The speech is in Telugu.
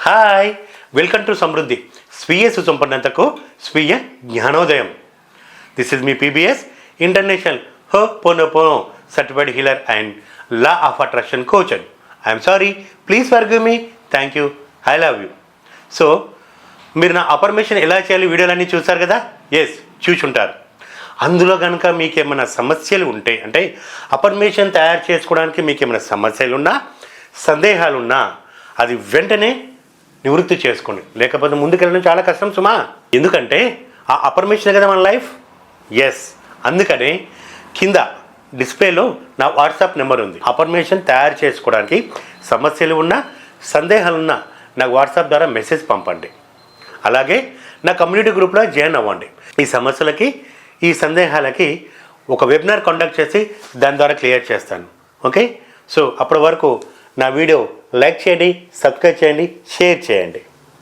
హాయ్, వెల్కమ్ టు సమృద్ధి. స్వీయ సుసంపన్నతకు స్వీయ జ్ఞానోదయం. This is me PBS international Hooponopono certified healer and law of attraction coach. I'm sorry, please forgive me. Thank you, I love you. So మీరు నా అఫర్మేషన్ ఎలా చేయాలి వీడియోలన్నీ చూస్తారు కదా. ఎస్, చూసుంటారు. అందులో కనుక మీకు ఏమైనా సమస్యలు ఉంటే, అంటే అఫర్మేషన్ తయారు చేసుకోవడానికి మీకు ఏమైనా సమస్యలున్నా, సందేహాలున్నా అది వెంటనే నివృత్తి చేసుకోండి. లేకపోతే ముందుకెళ్ళడం చాలా కష్టం సుమా. ఎందుకంటే ఆ అఫర్మేషన్ కదా మన లైఫ్. ఎస్, అందుకనే కింద డిస్ప్లేలో నా వాట్సాప్ నెంబర్ ఉంది. అఫర్మేషన్ తయారు చేసుకోవడానికి సమస్యలు ఉన్నా, సందేహాలున్నా నాకు వాట్సాప్ ద్వారా మెసేజ్ పంపండి. అలాగే నా కమ్యూనిటీ గ్రూప్లో జాయిన్ అవ్వండి. ఈ సమస్యలకి, ఈ సందేహాలకి ఒక వెబినార్ కండక్ట్ చేసి దాని ద్వారా క్లియర్ చేస్తాను. ఓకే, సో అప్పటి వరకు నా వీడియో లైక్ చేయండి, సబ్స్క్రైబ్ చేయండి, షేర్ చేయండి.